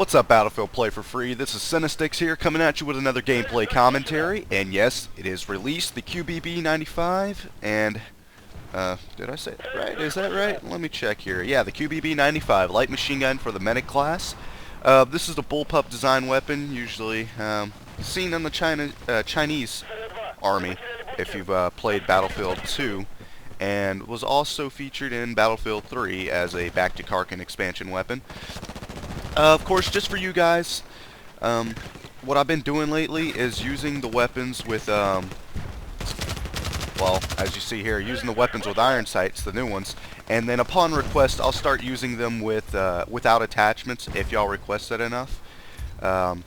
What's up, Battlefield Play for Free? This is CINNAstixx here, coming at you with another gameplay commentary. And yes, it is released, the QBB-95, and, did I say that right? Is that right? Let me check here. Yeah, the QBB-95, light machine gun for the medic class. This is the bullpup design weapon, usually, seen in the Chinese army, if you've, played Battlefield 2. And was also featured in Battlefield 3 as a back-to-Karkin expansion weapon. Of course, just for you guys, what I've been doing lately is using the weapons with, well, as you see here, using the weapons with iron sights, the new ones, and then upon request, I'll start using them with without attachments if y'all request it enough. But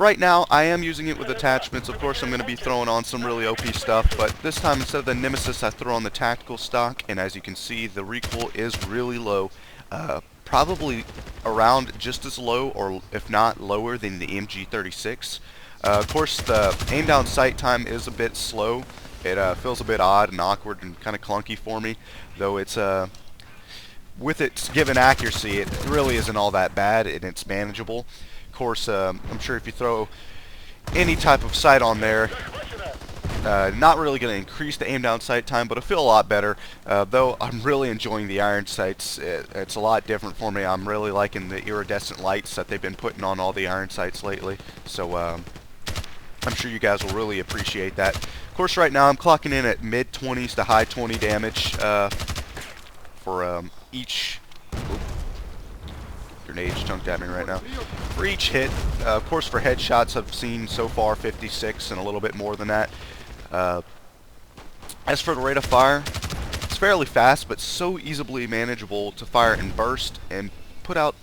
right now, I am using it with attachments. Of course, I'm going to be throwing on some really OP stuff, but this time, instead of the Nemesis, I throw on the tactical stock, and as you can see, the recoil is really low. Probably around just as low, or if not lower, than the MG36. Of course, the aim down sight time is a bit slow. It feels a bit odd and awkward and kind of clunky for me, though it's with its given accuracy, it really isn't all that bad and it's manageable. Of course, I'm sure if you throw any type of sight on there, not really going to increase the aim down sight time, but it'll feel a lot better. Though I'm really enjoying the iron sights. It's a lot different for me. I'm really liking the iridescent lights that they've been putting on all the iron sights lately. So I'm sure you guys will really appreciate that. Of course, right now I'm clocking in at mid 20s to high 20 damage for each. Grenade chunked at me right now. For each hit, of course, for headshots, I've seen so far 56 and a little bit more than that. As for the rate of fire, it's fairly fast, but so easily manageable to fire in burst and put out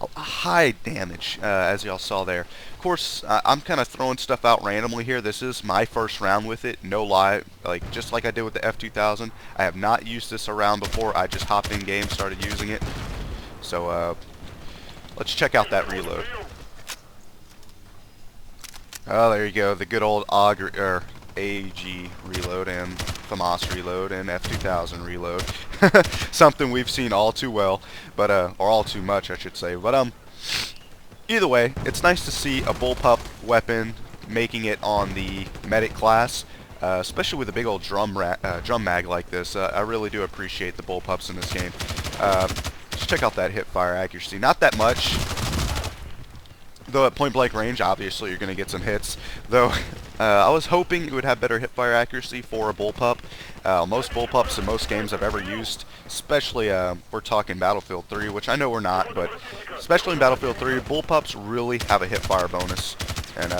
a high damage, as y'all saw there. Of course, I'm kind of throwing stuff out randomly here. This is my first round with it, no lie, just like I did with the F2000. I have not used this around before. I just hopped in game, started using it. So, let's check out that reload. Oh, there you go, the good old AG reload and FAMAS reload and F2000 reload. Something we've seen all too well, but or all too much, I should say. But either way, it's nice to see a bullpup weapon making it on the medic class, especially with a big old drum mag like this. I really do appreciate the bullpups in this game. Just check out that hip fire accuracy. Not that much. Though at point blank range, obviously you're going to get some hits. Though I was hoping it would have better hipfire accuracy for a bullpup. Most bullpups in most games I've ever used, especially we're talking Battlefield 3, which I know we're not, but especially in Battlefield 3, bullpups really have a hipfire bonus, and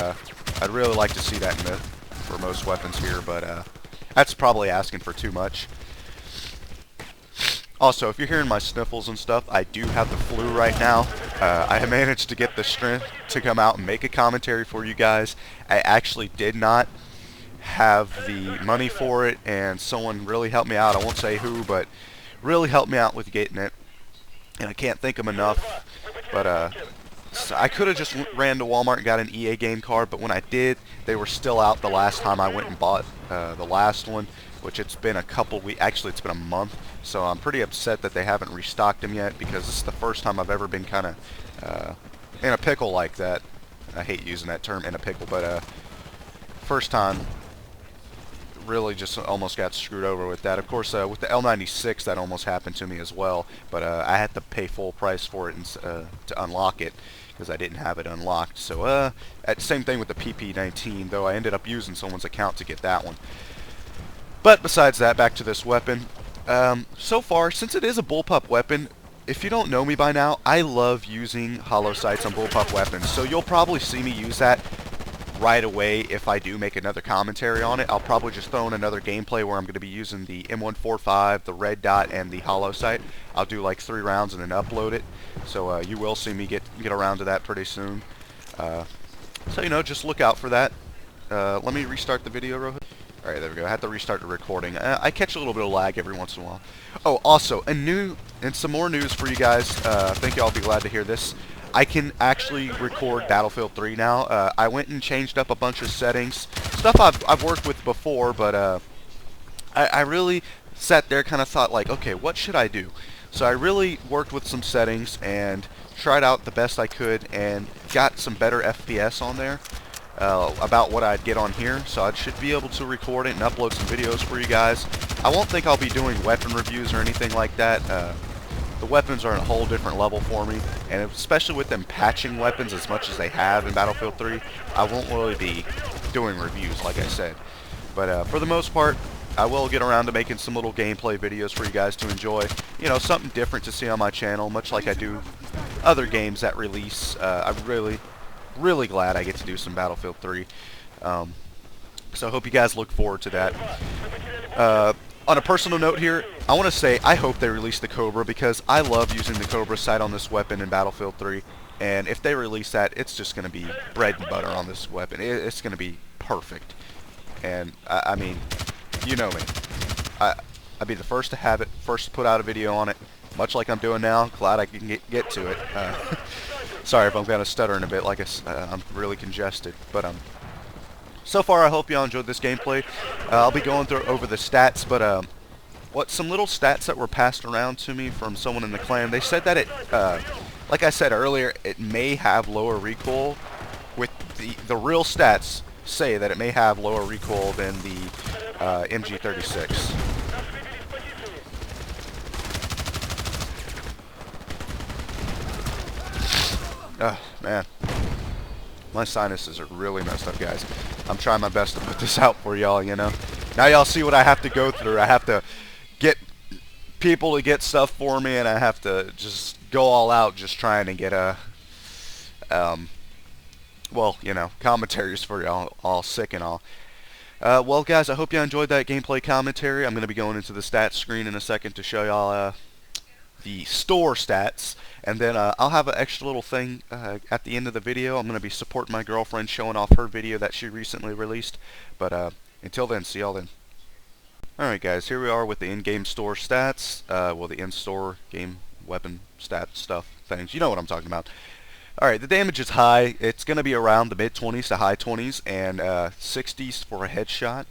I'd really like to see that for most weapons here, but that's probably asking for too much. Also, if you're hearing my sniffles and stuff, I do have the flu right now. I have managed to get the strength to come out and make a commentary for you guys. I actually did not have the money for it, and someone really helped me out. I won't say who, but really helped me out with getting it. And I can't thank them enough. But so I could have just ran to Walmart and got an EA game card, but when I did, they were still out the last time I went and bought the last one, which it's been a couple weeks. Actually, it's been a month. So I'm pretty upset that they haven't restocked them yet, because this is the first time I've ever been kind of in a pickle like that. I hate using that term, in a pickle, but first time really just almost got screwed over with that. Of course, with the L96 that almost happened to me as well, but I had to pay full price for it to unlock it, because I didn't have it unlocked. So same thing with the PP19, though I ended up using someone's account to get that one. But besides that, back to this weapon. So far, since it is a bullpup weapon, if you don't know me by now, I love using hollow sights on bullpup weapons. So you'll probably see me use that right away if I do make another commentary on it. I'll probably just throw in another gameplay where I'm going to be using the M145, the red dot, and the hollow sight. I'll do like 3 rounds and then upload it. So you will see me get around to that pretty soon. So you know, just look out for that. Let me restart the video real quick. Alright, there we go. I had to restart the recording. I catch a little bit of lag every once in a while. Oh, also, some more news for you guys. I think y'all will be glad to hear this. I can actually record Battlefield 3 now. I went and changed up a bunch of settings. Stuff I've worked with before, but I really sat there, kind of thought like, okay, what should I do? So I really worked with some settings and tried out the best I could and got some better FPS on there about what I'd get on here. So I should be able to record it and upload some videos for you guys. I won't think I'll be doing weapon reviews or anything like that. The weapons are on a whole different level for me, and especially with them patching weapons as much as they have in Battlefield 3, I won't really be doing reviews like I said. But for the most part, I will get around to making some little gameplay videos for you guys to enjoy. You know, something different to see on my channel, much like I do other games that release. I'm really glad I get to do some Battlefield 3. So I hope you guys look forward to that. On a personal note here, I want to say I hope they release the Cobra, because I love using the Cobra sight on this weapon in Battlefield 3. And if they release that, it's just going to be bread and butter on this weapon. It's going to be perfect. And I mean, you know me. I'd be the first to have it, first to put out a video on it, much like I'm doing now. Glad I can get to it. Sorry if I'm kind of stuttering a bit, like I'm really congested. But so far I hope y'all enjoyed this gameplay. I'll be going over the stats, but some little stats that were passed around to me from someone in the clan. They said that it, like I said earlier, it may have lower recoil. With the real stats say that it may have lower recoil than the MG36. Man. My sinuses are really messed up, guys. I'm trying my best to put this out for y'all, you know. Now y'all see what I have to go through. I have to get people to get stuff for me, and I have to just go all out just trying to get well, you know, commentaries for y'all, all sick and all. Well, guys, I hope you enjoyed that gameplay commentary. I'm going to be going into the stats screen in a second to show y'all the store stats, and then I'll have an extra little thing at the end of the video. I'm going to be supporting my girlfriend, showing off her video that she recently released. But until then, see y'all then. Alright guys, here we are with the in-game store stats. Well, the in-store game weapon stat stuff things. You know what I'm talking about. Alright, the damage is high. It's going to be around the mid-20s to high 20s, and 60s for a headshot.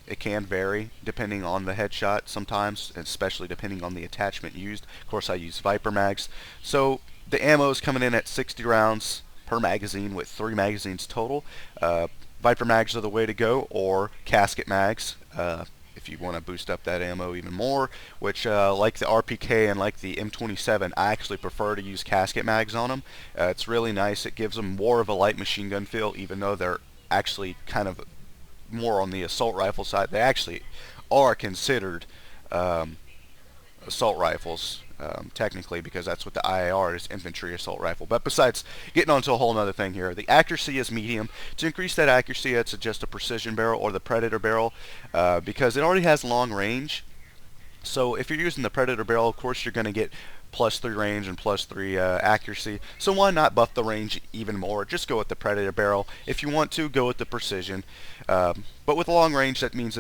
It can vary depending on the headshot sometimes, especially depending on the attachment used. Of course, I use Viper mags. So the ammo is coming in at 60 rounds per magazine with 3 magazines total. Viper mags are the way to go, or casket mags. If you want to boost up that ammo even more, which like the RPK and like the M27, I actually prefer to use casket mags on them. It's really nice. It gives them more of a light machine gun feel, even though they're actually kind of more on the assault rifle side. They actually are considered assault rifles, technically, because that's what the IAR is, infantry assault rifle. But besides, getting onto a whole nother thing here, the accuracy is medium. To increase that accuracy, I'd suggest a precision barrel or the Predator barrel, because it already has long range. So if you're using the Predator barrel, of course you're going to get +3 range and +3 accuracy. So why not buff the range even more? Just go with the Predator barrel. If you want to, go with the precision. But with long range, that means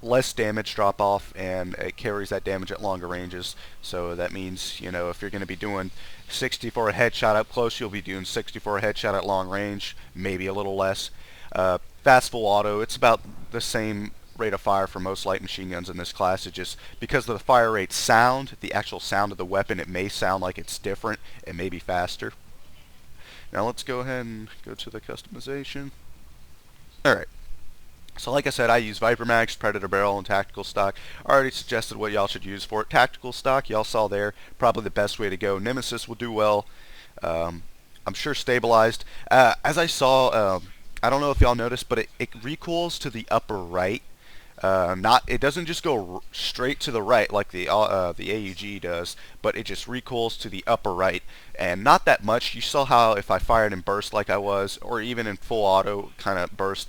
less damage drop off, and it carries that damage at longer ranges. So that means, you know, if you're going to be doing 60 for a headshot up close, you'll be doing 60 for a headshot at long range, maybe a little less. Fast full auto, it's about the same rate of fire for most light machine guns in this class. It just, because of the fire rate sound, the actual sound of the weapon, it may sound like it's different. It may be faster. Now let's go ahead and go to the customization. Alright. So like I said, I use Viper Mags, Predator Barrel, and Tactical Stock. I already suggested what y'all should use for it. Tactical Stock, y'all saw there, probably the best way to go. Nemesis will do well. I'm sure Stabilized. As I saw, I don't know if y'all noticed, but it recoils to the upper right. It doesn't just go straight to the right like the AUG does, but it just recoils to the upper right, and not that much. You saw how if I fired in burst like I was, or even in full auto kind of burst,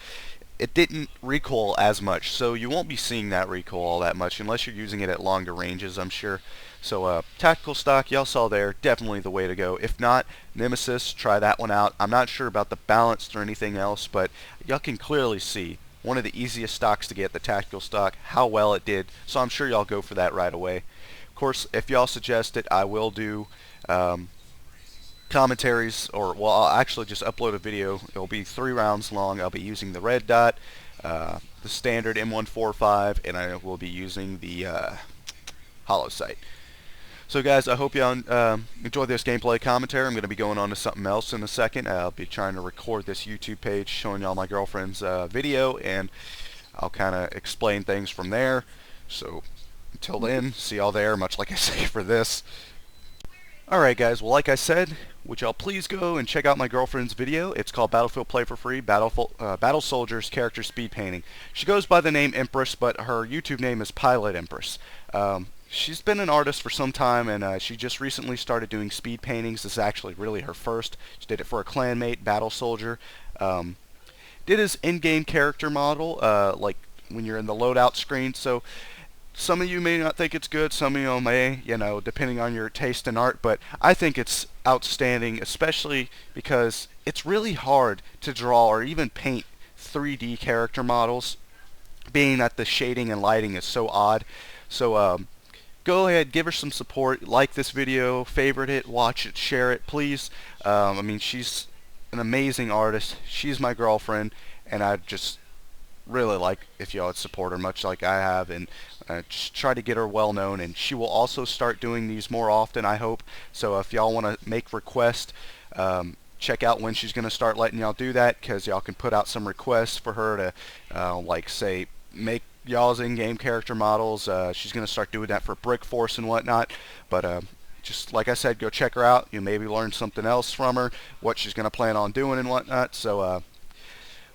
it didn't recoil as much, so you won't be seeing that recoil all that much unless you're using it at longer ranges, I'm sure. So Tactical Stock, y'all saw there, definitely the way to go. If not, Nemesis, try that one out. I'm not sure about the balance or anything else, but y'all can clearly see one of the easiest stocks to get, the Tactical Stock, how well it did, so I'm sure y'all go for that right away. Of course, if y'all suggest it, I will do commentaries, or well, I'll actually just upload a video. It'll be 3 rounds long. I'll be using the red dot, the standard M145, and I will be using the hollow sight. So guys, I hope y'all enjoyed this gameplay commentary. I'm going to be going on to something else in a second. I'll be trying to record this YouTube page showing y'all my girlfriend's video, and I'll kind of explain things from there. So until then, see y'all there, much like I say for this. Alright guys, well like I said, would y'all please go and check out my girlfriend's video. It's called Battlefield Play for Free, Battle Soldiers Character Speed Painting. She goes by the name Empress, but her YouTube name is PilotEmpress. She's been an artist for some time, and she just recently started doing speed paintings. This is actually really her first. She did it for a clanmate, Battle Soldier. Did his in-game character model, like when you're in the loadout screen, so some of you may not think it's good, some of you may, depending on your taste in art, but I think it's outstanding, especially because it's really hard to draw or even paint 3D character models, being that the shading and lighting is so odd. So go ahead, give her some support, like this video, favorite it, watch it, share it, please. I mean, she's an amazing artist. She's my girlfriend, and I just really like if y'all would support her much like I have, and just try to get her well known. And she will also start doing these more often, I hope. So if y'all want to make requests, check out when she's going to start letting y'all do that, because y'all can put out some requests for her to like say make y'all's in-game character models. She's going to start doing that for Brick Force and whatnot. But just like I said, go check her out. You maybe learn something else from her, what she's going to plan on doing and whatnot. So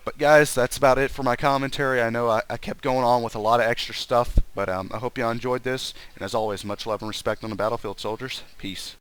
but guys, that's about it for my commentary. I know I kept going on with a lot of extra stuff, but I hope y'all enjoyed this. And as always, much love and respect on the battlefield, soldiers. Peace.